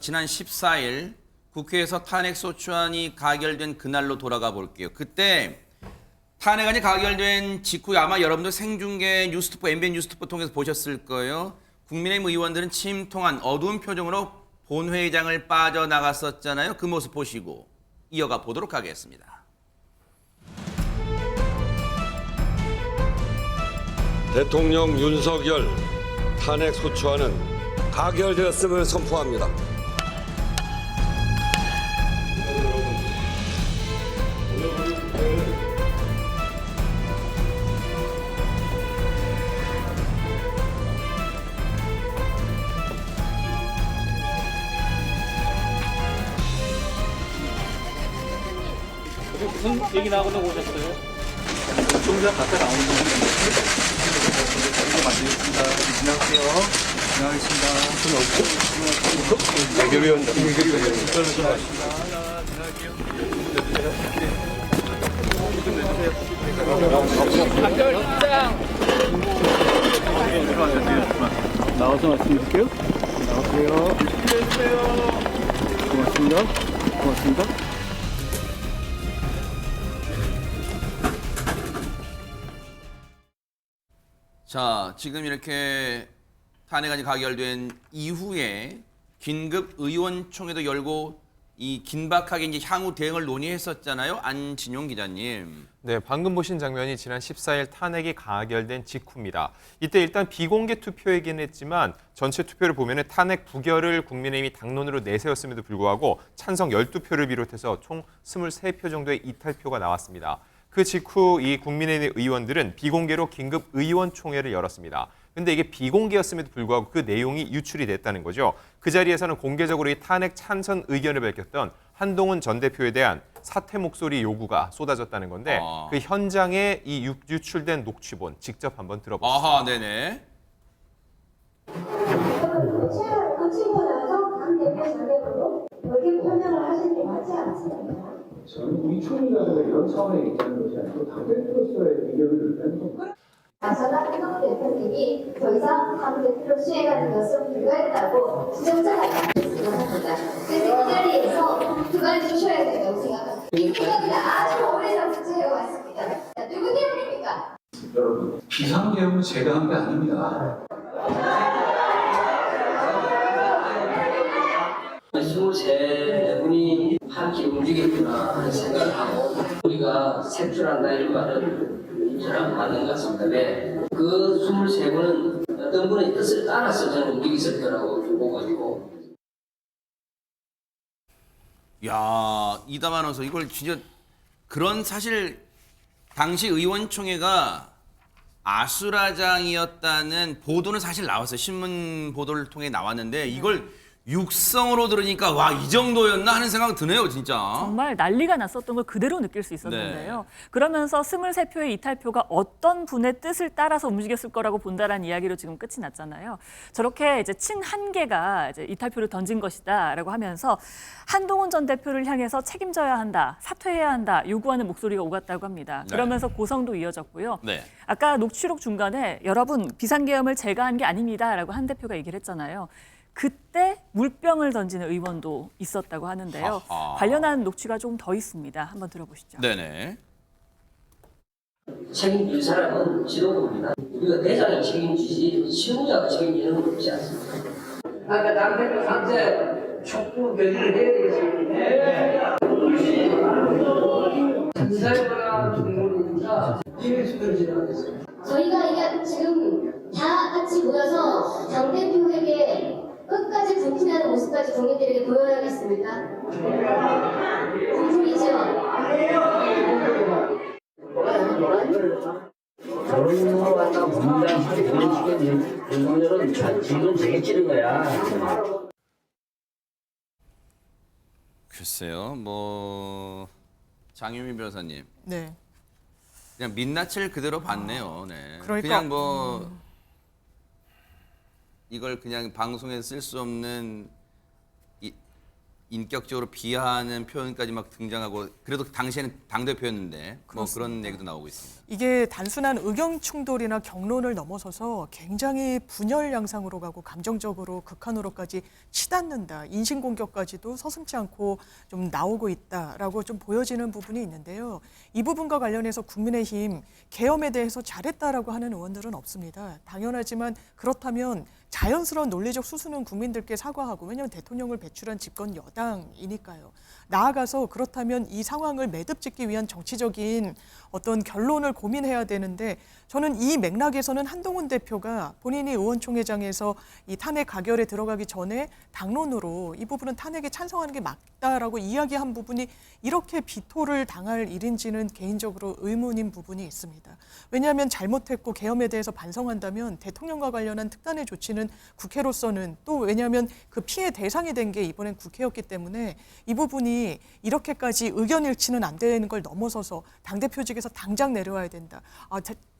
지난 14일 국회에서 탄핵소추안이 가결된 그날로 돌아가 볼게요. 그때 탄핵안이 가결된 직후에 아마 여러분들 생중계 뉴스투포, MBN 뉴스투포 통해서 보셨을 거예요. 국민의힘 의원들은 침통한 어두운 표정으로 본회의장을 빠져나갔었잖아요. 그 모습 보시고 이어가 보도록 하겠습니다. 대통령 윤석열 탄핵소추안은 가결되었음을 선포합니다. 무슨 얘기 나오고 오셨어요? 좀 전에 가까이 나오는 거 만들겠습니다. 지나갈게요. 지나가겠습니다. 대결위원장. 나와서 말씀드릴게요. 나오세요. 고맙습니다. 고맙습니다. 자, 지금 이렇게 탄핵안이 가결된 이후에 긴급 의원총회도 열고 이 긴박하게 이제 향후 대응을 논의했었잖아요. 안진용 기자님. 네, 방금 보신 장면이 지난 14일 탄핵이 가결된 직후입니다. 이때 일단 비공개 투표이긴 했지만 전체 투표를 보면 탄핵 부결을 국민의힘이 당론으로 내세웠음에도 불구하고 찬성 12표를 비롯해서 총 23표 정도의 이탈표가 나왔습니다. 그 직후 이 국민의힘 의원들은 비공개로 긴급 의원총회를 열었습니다. 근데 이게 비공개였음에도 불구하고 그 내용이 유출이 됐다는 거죠. 그 자리에서는 공개적으로 이 탄핵 찬성 의견을 밝혔던 한동훈 전 대표에 대한 사퇴 목소리 요구가 쏟아졌다는 건데 그 현장에 이 유출된 녹취본 직접 한번 들어보시죠. 아하, 네네. 놓치고 나서 당 대표 자격으로 이렇게 표명을 하시는 게 맞지 않습니까? 저는 우리 총리가 이런 차원의 입장인 것이 아니고 당대표로서의 의견을 일단 좀 나서나 한동훈 대표님이 더 이상 당 대표로 수행하는 것은 불가했다고 지정자가 있습니다. 그래서 그 자리에서 그걸 주셔야 된다고 생각합니다. 이 구역은 아주 오래전부터 해왔습니다. 누구 때문입니까? 여러분 비상계엄은 제가 한 게 아닙니다. 23분이 함께 움직였구나 하는 생각을 하고 우리가 색출한다 이런 말은 저는 맞는 것 같습니다. 왜? 그 23분은 어떤 분의 뜻을 따라서 저는 움직였을 거라고 보고 야, 이담 아나운서 이걸 진짜 그런 사실 당시 의원총회가 아수라장이었다는 보도는 사실 나왔어요. 신문 보도를 통해 나왔는데 이걸 육성으로 들으니까 와, 이 정도였나 하는 생각이 드네요, 진짜. 정말 난리가 났었던 걸 그대로 느낄 수 있었는데요. 네. 그러면서 23표의 이탈표가 어떤 분의 뜻을 따라서 움직였을 거라고 본다라는 이야기로 지금 끝이 났잖아요. 저렇게 이제 친한계가 이제 이탈표를 던진 것이다라고 하면서 한동훈 전 대표를 향해서 책임져야 한다, 사퇴해야 한다 요구하는 목소리가 오갔다고 합니다. 네. 그러면서 고성도 이어졌고요. 네. 아까 녹취록 중간에 여러분 비상계엄을 제가 한 게 아닙니다라고 한 대표가 얘기를 했잖아요. 그때 물병을 던지는 의원도 있었다고 하는데요. 아하. 관련한 녹취가 조금 더 있습니다. 한번 들어보시죠. 네네. 책임질 사람은 지도부입니다. 우리가 대장이 책임지지 실무자가 책임지는 건 없지 않습니까? 아까 당대표 상태 촉구 결의를 해야 되겠습니다. 전사회가 중물이니까 이회수를 진행하겠습니다. 저희가 이게 지금 다 같이 모여서 당 대표에게 끝까지 분신하는 모습까지 국민들에게 보여야겠습니까? 분신이죠. 저런 거 갖다 분단하게 보내주면 윤석열은 지금 되게 찌른 거야. 글쎄요, 뭐 장유민 변호사님. 네. 그냥 민낯을 그대로 봤네요. 네. 그러니까, 그냥 뭐 이걸 그냥 방송에 쓸 수 없는 인격적으로 비하하는 표현까지 막 등장하고 그래도 당시에는 당대표였는데 뭐 그런 얘기도 나오고 있습니다. 이게 단순한 의견 충돌이나 경론을 넘어서서 굉장히 분열 양상으로 가고 감정적으로 극한으로까지 치닫는다. 인신공격까지도 서슴지 않고 좀 나오고 있다라고 좀 보여지는 부분이 있는데요. 이 부분과 관련해서 국민의힘 계엄에 대해서 잘했다라고 하는 의원들은 없습니다. 당연하지만 그렇다면 자연스러운 논리적 수순은 국민들께 사과하고, 왜냐하면 대통령을 배출한 집권 여당이니까요. 나아가서 그렇다면 이 상황을 매듭짓기 위한 정치적인 어떤 결론을 고민해야 되는데, 저는 이 맥락에서는 한동훈 대표가 본인이 의원총회장에서 이 탄핵 가결에 들어가기 전에 당론으로 이 부분은 탄핵에 찬성하는 게 맞다라고 이야기한 부분이 이렇게 비토를 당할 일인지는 개인적으로 의문인 부분이 있습니다. 왜냐하면 잘못했고 계엄에 대해서 반성한다면 대통령과 관련한 특단의 조치는 국회로서는, 또 왜냐하면 그 피해 대상이 된 게 이번엔 국회였기 때문에 이 부분이 이렇게까지 의견 일치는 안 되는 걸 넘어서서 당대표직에서 당장 내려와야 된다.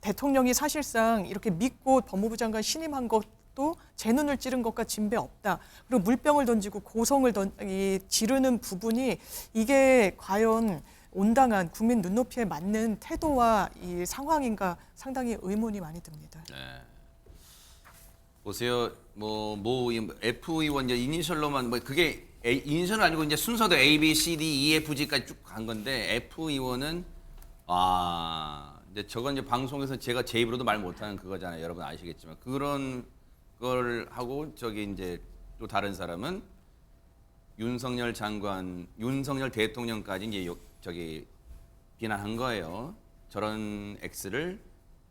대통령이 사실상 이렇게 믿고 법무부 장관 신임한 것도 제 눈을 찌른 것과 진배 없다. 그리고 물병을 던지고 고성을 지르는 부분이 이게 과연 온당한 국민 눈높이에 맞는 태도와 이 상황인가 상당히 의문이 많이 듭니다. 네. 보세요, F 의원 이제 이니셜로만 그게 이니셜은 아니고 이제 순서도 A, B, C, D, E, F, G까지 쭉 간 건데 F 의원은 이제 저건 이제 방송에서 제가 제 입으로도 말 못하는 그거잖아요. 여러분 아시겠지만 그런 걸 하고 저기 이제 또 다른 사람은 윤석열 대통령까지 이제 저기 비난한 거예요. 저런 X를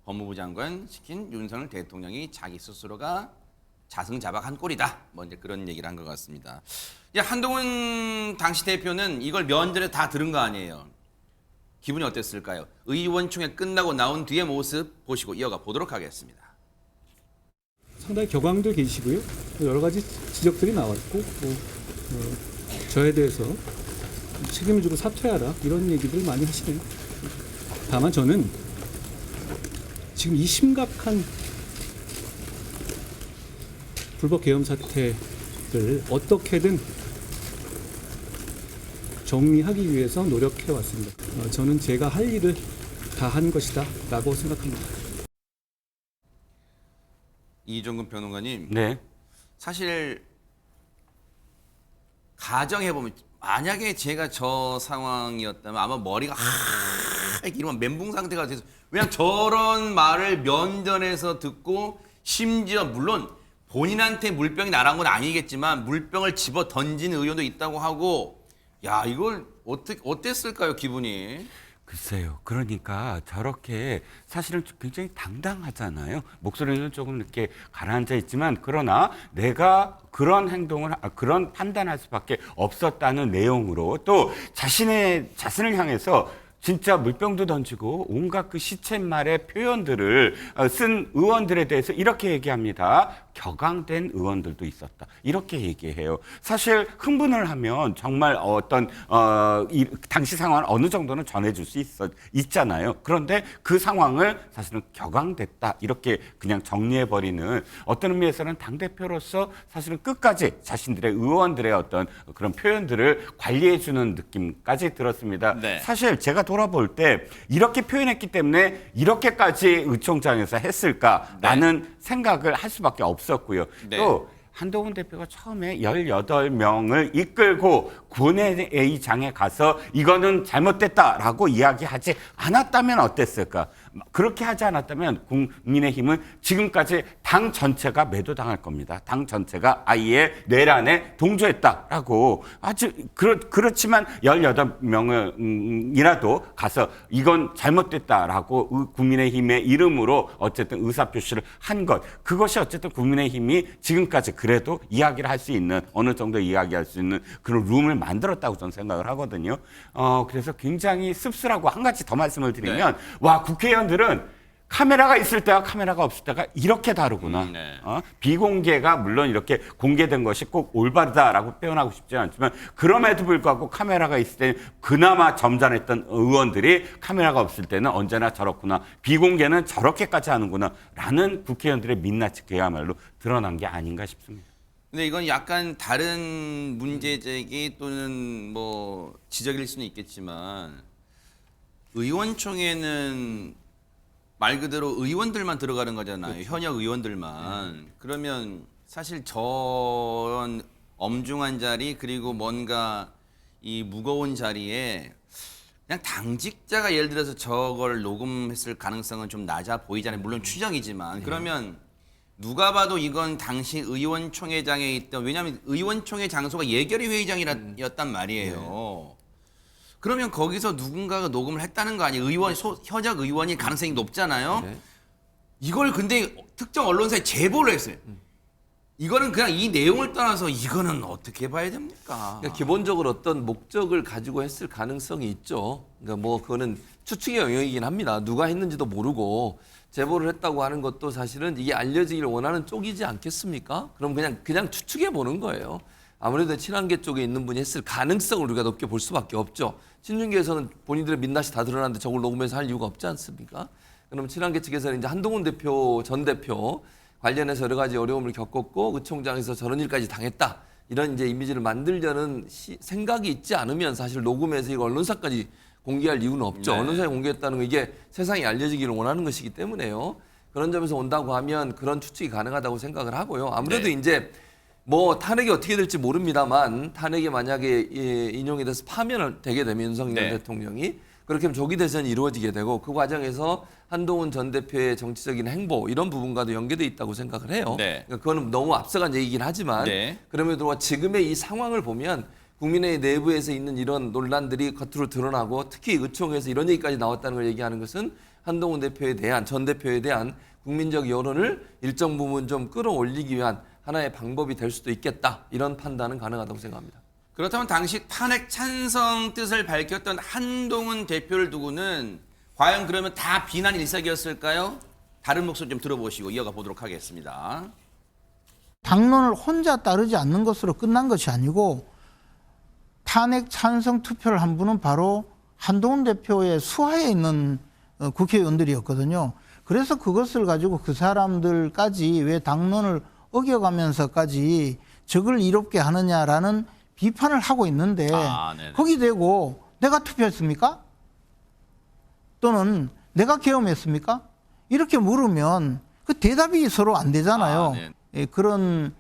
법무부 장관 시킨 윤석열 대통령이 자기 스스로가 자승자박한 꼴이다. 뭐 이제 그런 얘기를 한 것 같습니다. 이제 한동훈 당시 대표는 이걸 면전에 다 들은 거 아니에요. 기분이 어땠을까요? 의원총회 끝나고 나온 뒤의 모습 보시고 이어가 보도록 하겠습니다. 상당히 격앙돼 계시고요. 여러 가지 지적들이 나왔고, 저에 대해서 책임을 지고 사퇴하라 이런 얘기들 많이 하시네요. 다만 저는 지금 이 심각한 불법 계엄 사태를 어떻게든 정리하기 위해서 노력해 왔습니다. 저는 제가 할 일을 다 한 것이다 라고 생각합니다. 이종근 평론가님, 네. 사실 가정해보면 만약에 제가 저 상황이었다면 아마 머리가 이러면 멘붕 상태가 돼서, 왜냐면 저런 말을 면전에서 듣고 심지어 물론 본인한테 물병이 날아온 건 아니겠지만 물병을 집어 던진 의원도 있다고 하고, 야, 이걸 어땠을까요, 기분이? 글쎄요. 그러니까 저렇게 사실은 굉장히 당당하잖아요. 목소리는 조금 이렇게 가라앉아 있지만, 그러나 내가 그런 행동을, 그런 판단할 수밖에 없었다는 내용으로 또 자신을 향해서 진짜 물병도 던지고 온갖 그 시쳇말의 표현들을 쓴 의원들에 대해서 이렇게 얘기합니다. 격앙된 의원들도 있었다. 이렇게 얘기해요. 사실 흥분을 하면 정말 어떤 당시 상황을 어느 정도는 전해줄 수 있잖아요. 그런데 그 상황을 사실은 격앙됐다. 이렇게 그냥 정리해버리는, 어떤 의미에서는 당대표로서 사실은 끝까지 자신들의 의원들의 어떤 그런 표현들을 관리해주는 느낌까지 들었습니다. 네. 사실 제가 돌아볼 때 이렇게 표현했기 때문에 이렇게까지 의총장에서 했을까라는 생각을 할 수밖에 없었고요. 네. 또 한동훈 대표가 처음에 18명을 이끌고 군회의장에 가서 이거는 잘못됐다라고 이야기하지 않았다면 어땠을까? 그렇게 하지 않았다면 국민의힘은 지금까지 당 전체가 매도당할 겁니다. 당 전체가 아예 내란에 동조했다라고. 아주 그렇지만 18명이라도 가서 이건 잘못됐다라고 국민의힘의 이름으로 어쨌든 의사표시를 한 것. 그것이 어쨌든 국민의힘이 지금까지 그래도 이야기를 할 수 있는, 어느 정도 이야기할 수 있는 그런 룸을 만들었다고 저는 생각을 하거든요. 그래서 굉장히 씁쓸하고, 한 가지 더 말씀을 드리면, 와, 국회의원들은 카메라가 있을 때와 카메라가 없을 때가 이렇게 다르구나. 네. 비공개가 물론 이렇게 공개된 것이 꼭 올바르다라고 표현하고 싶지 않지만, 그럼에도 불구하고 카메라가 있을 때는 그나마 점잖았던 의원들이 카메라가 없을 때는 언제나 저렇구나. 비공개는 저렇게까지 하는구나. 라는 국회의원들의 민낯이 그야말로 드러난 게 아닌가 싶습니다. 근데 이건 약간 다른 문제 제기 또는 뭐 지적일 수는 있겠지만 의원총회는 말 그대로 의원들만 들어가는 거잖아요. 그렇죠. 현역 의원들만. 그러면 사실 저런 엄중한 자리 그리고 뭔가 이 무거운 자리에 그냥 당직자가 예를 들어서 저걸 녹음했을 가능성은 좀 낮아 보이잖아요. 물론 추정이지만. 그러면 누가 봐도 이건 당시 의원총회장에 있던, 왜냐하면 의원총회 장소가 예결위 회의장이었단 말이에요. 그러면 거기서 누군가가 녹음을 했다는 거 아니에요? 현역 의원이 가능성이 높잖아요. 이걸 근데 특정 언론사에 제보를 했어요. 이거는 그냥 이 내용을 떠나서 이거는 어떻게 봐야 됩니까? 그러니까 기본적으로 어떤 목적을 가지고 했을 가능성이 있죠. 그러니까 뭐 그거는 추측의 영역이긴 합니다. 누가 했는지도 모르고 제보를 했다고 하는 것도 사실은 이게 알려지기를 원하는 쪽이지 않겠습니까? 그럼 그냥 추측해 보는 거예요. 아무래도 친한계 쪽에 있는 분이 했을 가능성을 우리가 높게 볼 수밖에 없죠. 친윤계에서는 본인들의 민낯이 다 드러났는데 저걸 녹음해서 할 이유가 없지 않습니까? 그럼 친한계 측에서는 이제 한동훈 전 대표 관련해서 여러 가지 어려움을 겪었고 의총장에서 저런 일까지 당했다. 이런 이제 이미지를 만들려는 생각이 있지 않으면 사실 녹음해서 이거 언론사까지 공개할 이유는 없죠. 네. 언론사에 공개했다는 건 이게 세상에 알려지기를 원하는 것이기 때문에요. 그런 점에서 온다고 하면 그런 추측이 가능하다고 생각을 하고요. 아무래도 네. 이제 뭐 탄핵이 어떻게 될지 모릅니다만 탄핵이 만약에 인용이 돼서 파면을 되게 되면 윤석열 네. 대통령이 그렇게 하면 조기 대선이 이루어지게 되고 그 과정에서 한동훈 전 대표의 정치적인 행보 이런 부분과도 연계돼 있다고 생각을 해요. 네. 그러니까 그거는 너무 앞서간 얘기긴 하지만 네. 그럼에도 불구하고 지금의 이 상황을 보면 국민의 내부에서 있는 이런 논란들이 겉으로 드러나고 특히 의총에서 이런 얘기까지 나왔다는 걸 얘기하는 것은 한동훈 대표에 대한 전 대표에 대한 국민적 여론을 일정 부분 좀 끌어올리기 위한 하나의 방법이 될 수도 있겠다. 이런 판단은 가능하다고 생각합니다. 그렇다면 당시 탄핵 찬성 뜻을 밝혔던 한동훈 대표를 두고는 과연 그러면 다 비난 일색이었을까요? 다른 목소리 좀 들어보시고 이어가 보도록 하겠습니다. 당론을 혼자 따르지 않는 것으로 끝난 것이 아니고 탄핵 찬성 투표를 한 분은 바로 한동훈 대표의 수하에 있는 국회의원들이었거든요. 그래서 그것을 가지고 그 사람들까지 왜 당론을 어겨가면서까지 적을 이롭게 하느냐라는 비판을 하고 있는데 거기 대고 내가 투표했습니까? 또는 내가 계엄했습니까? 이렇게 물으면 그 대답이 서로 안 되잖아요. 예, 그런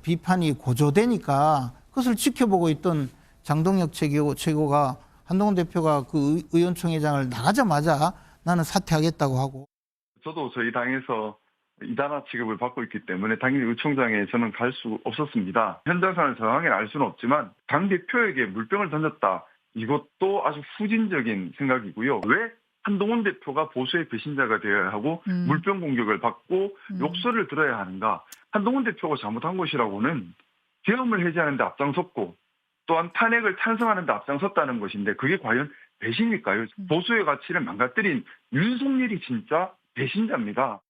비판이 고조되니까 그것을 지켜보고 있던 장동혁 최고가 한동훈 대표가 그 의원총회장을 나가자마자 나는 사퇴하겠다고 하고. 저도 저희 당에서 이단화 취급을 받고 있기 때문에 당연히 의총장에 저는 갈 수 없었습니다. 현장 상황을 정확하게 알 수는 없지만 당대표에게 물병을 던졌다. 이것도 아주 후진적인 생각이고요. 왜 한동훈 대표가 보수의 배신자가 되어야 하고 물병 공격을 받고 욕설을 들어야 하는가. 한동훈 대표가 잘못한 것이라고는 계엄을 해제하는 데 앞장섰고 또한 탄핵을 찬성하는 데 앞장섰다는 것인데 그게 과연 배신일까요? 보수의 가치를 망가뜨린 윤석열이 진짜 배신자입니다.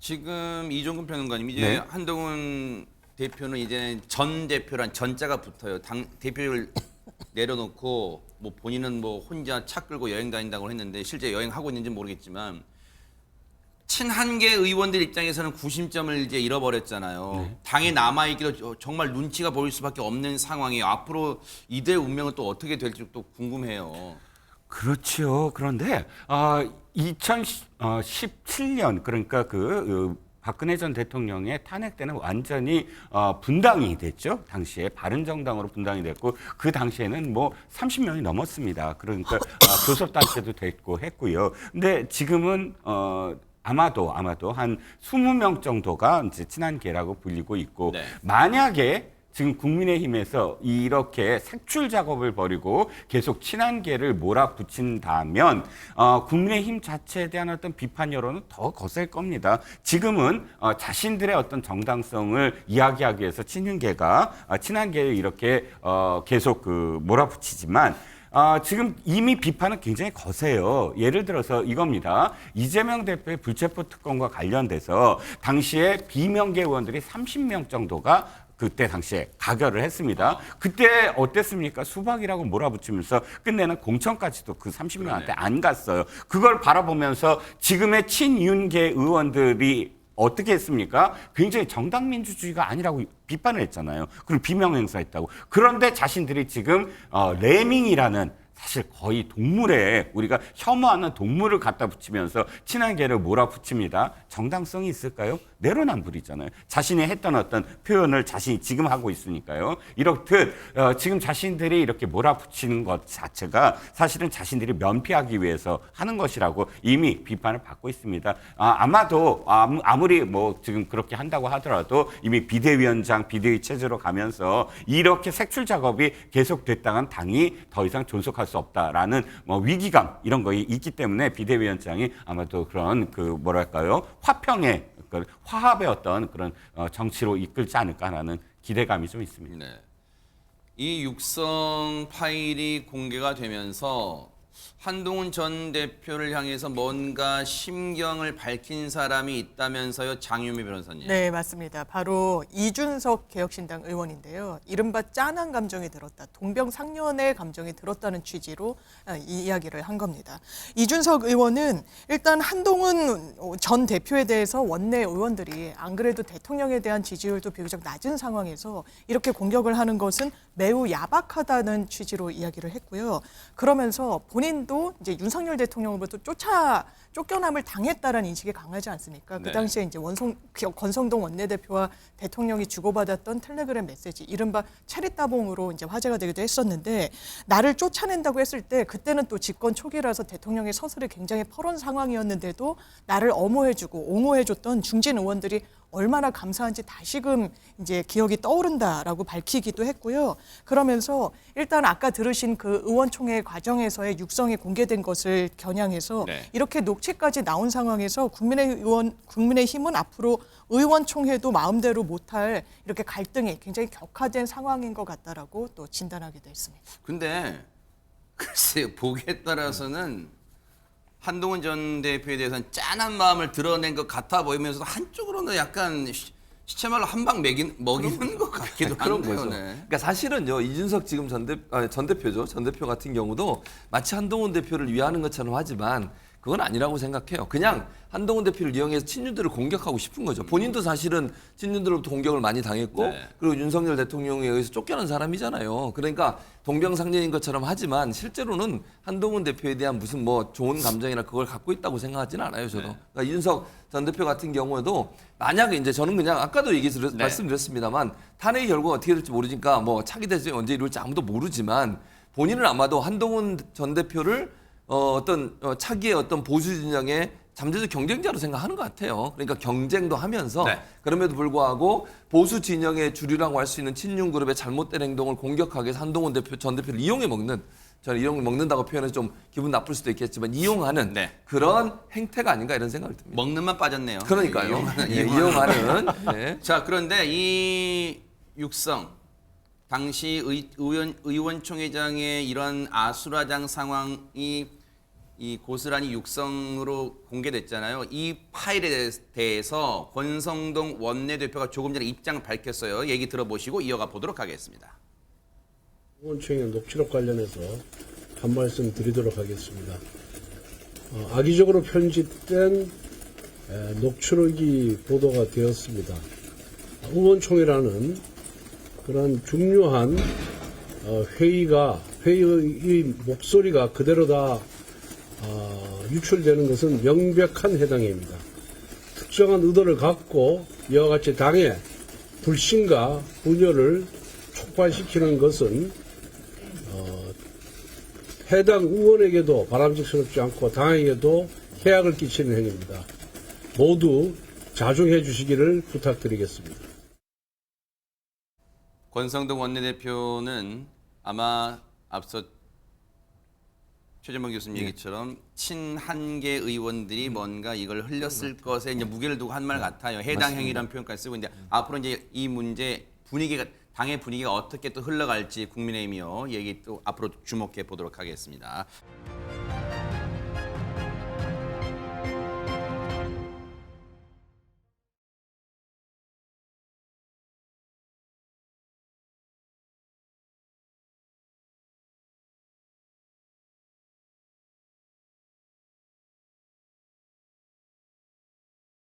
지금 이종근 평론가님 이제 네. 한동훈 대표는 이제 전 대표란 전자가 붙어요. 당 대표를 내려놓고 뭐 본인은 뭐 혼자 차 끌고 여행 다닌다고 했는데 실제 여행하고 있는지 모르겠지만 친한계 의원들 입장에서는 구심점을 이제 잃어버렸잖아요. 네. 당에 남아있기도 정말 눈치가 보일 수밖에 없는 상황이에요. 앞으로 이들의 운명은 또 어떻게 될지 또 궁금해요. 그렇죠. 그런데 2017년 그러니까 박근혜 전 대통령의 탄핵 때는 완전히 분당이 됐죠. 당시에 바른정당으로 분당이 됐고 그 당시에는 뭐 30명이 넘었습니다. 그러니까 교섭단체도 됐고 했고요. 근데 지금은 아마도 한 20명 정도가 이제 친한계라고 불리고 있고 네. 만약에 지금 국민의힘에서 이렇게 색출 작업을 벌이고 계속 친한계를 몰아붙인다면 국민의힘 자체에 대한 어떤 비판 여론은 더 거셀 겁니다. 지금은 자신들의 어떤 정당성을 이야기하기 위해서 친한계를 이렇게 계속 몰아붙이지만 지금 이미 비판은 굉장히 거세요. 예를 들어서 이겁니다. 이재명 대표의 불체포 특권과 관련돼서 당시에 비명계 의원들이 30명 정도가 그때 당시에 가결을 했습니다. 그때 어땠습니까? 수박이라고 몰아붙이면서 끝내는 공천까지도 그 30명한테 안 갔어요. 그걸 바라보면서 지금의 친윤계 의원들이 어떻게 했습니까? 굉장히 정당 민주주의가 아니라고 비판을 했잖아요. 그리고 비명 행사했다고. 그런데 자신들이 지금 레밍이라는 사실 거의 동물에 우리가 혐오하는 동물을 갖다 붙이면서 친한계를 몰아붙입니다. 정당성이 있을까요? 내로남불이잖아요. 자신이 했던 어떤 표현을 자신이 지금 하고 있으니까요. 이렇듯 지금 자신들이 이렇게 몰아붙이는 것 자체가 사실은 자신들이 면피하기 위해서 하는 것이라고 이미 비판을 받고 있습니다. 아마도 아무리 뭐 지금 그렇게 한다고 하더라도 이미 비대위원장, 비대위 체제로 가면서 이렇게 색출 작업이 계속됐다간 당이 더 이상 존속할 수 없다라는 뭐 위기감 이런 거 있기 때문에 비대위원장이 아마도 그런 그 뭐랄까요 화평의 화합의 어떤 그런 정치로 이끌지 않을까라는 기대감이 좀 있습니다. 네. 이 육성 파일이 공개가 되면서 한동훈 전 대표를 향해서 뭔가 심경을 밝힌 사람이 있다면서요, 장유미 변호사님. 네, 맞습니다. 바로 이준석 개혁신당 의원인데요. 이른바 짠한 감정이 들었다, 동병상련의 감정이 들었다는 취지로 이 이야기를 한 겁니다. 이준석 의원은 일단 한동훈 전 대표에 대해서 원내 의원들이 안 그래도 대통령에 대한 지지율도 비교적 낮은 상황에서 이렇게 공격을 하는 것은 매우 야박하다는 취지로 이야기를 했고요. 그러면서 본인도 이제 윤석열 대통령으로부터 쫓겨남을 당했다라는 인식이 강하지 않습니까? 그 네. 당시에 이제 권성동 원내대표와 대통령이 주고받았던 텔레그램 메시지, 이른바 체리따봉으로 이제 화제가 되기도 했었는데, 나를 쫓아낸다고 했을 때 그때는 또 집권 초기라서 대통령의 서술이 굉장히 퍼런 상황이었는데도 나를 엄호해주고 옹호해줬던 중진 의원들이 얼마나 감사한지 다시금 이제 기억이 떠오른다라고 밝히기도 했고요. 그러면서 일단 아까 들으신 그 의원총회 과정에서의 육성이 공개된 것을 겨냥해서 네. 이렇게 녹취까지 나온 상황에서 국민의힘은 앞으로 의원총회도 마음대로 못할 이렇게 갈등이 굉장히 격화된 상황인 것 같다라고 또 진단하기도 했습니다. 근데 글쎄 보기에 따라서는 한동훈 전 대표에 대해서는 짠한 마음을 드러낸 것 같아 보이면서도 한쪽으로는 약간 시체말로 한 방 먹이는 것 같기도 그런 한데요. 거죠. 네. 그러니까 사실은요, 이준석 지금 전 대표죠. 전 대표 같은 경우도 마치 한동훈 대표를 위하는 것처럼 하지만 그건 아니라고 생각해요. 그냥 한동훈 대표를 이용해서 친윤들을 공격하고 싶은 거죠. 본인도 사실은 친윤들로부터 공격을 많이 당했고, 네. 그리고 윤석열 대통령에 의해서 쫓겨난 사람이잖아요. 그러니까 동병상련인 것처럼 하지만 실제로는 한동훈 대표에 대한 무슨 뭐 좋은 감정이나 그걸 갖고 있다고 생각하지는 않아요, 저도. 네. 그러니까 이준석 전 대표 같은 경우에도 만약에 이제 저는 그냥 아까도 말씀드렸습니다만 탄핵의 결과가 어떻게 될지 모르니까 뭐 차기 대선이 언제 이룰지 아무도 모르지만 본인은 아마도 한동훈 전 대표를 어떤 차기의 어떤 보수 진영의 잠재적 경쟁자로 생각하는 것 같아요. 그러니까 경쟁도 하면서 네. 그럼에도 불구하고 보수 진영의 주류라고 할 수 있는 친윤 그룹의 잘못된 행동을 공격하기 위해서 한동훈 전 대표를 이용해 먹는, 저는 이용해 먹는다고 표현해서 좀 기분 나쁠 수도 있겠지만 이용하는 네. 그런 행태가 아닌가 이런 생각을 듭니다. 먹는만 빠졌네요. 그러니까요. 이용하는. 네. 자, 그런데 이 육성 당시 의원총회장의 이런 아수라장 상황이 이 고스란히 육성으로 공개됐잖아요. 이 파일에 대해서 권성동 원내대표가 조금 전에 입장을 밝혔어요. 얘기 들어보시고 이어가 보도록 하겠습니다. 의원총회 녹취록 관련해서 한 말씀 드리도록 하겠습니다. 악의적으로 편집된 녹취록이 보도가 되었습니다. 의원총회라는 그런 중요한 회의의 목소리가 그대로 다 유출되는 것은 명백한 해당입니다. 특정한 의도를 갖고 이와 같이 당의 불신과 분열을 촉발시키는 것은 해당 의원에게도 바람직스럽지 않고 당에게도 해악을 끼치는 행위입니다. 모두 자중해 주시기를 부탁드리겠습니다. 권성동 원내대표는 아마 앞서 최재범 교수님 얘기처럼 친한계 의원들이 뭔가 이걸 흘렸을 것에 이제 무게를 두고 한 말 같아요. 해당 행위라는 표현까지 쓰고 있는데 앞으로 이제 이 문제 분위기가 당의 분위기가 어떻게 또 흘러갈지 국민의힘이요 얘기 또 앞으로 주목해 보도록 하겠습니다.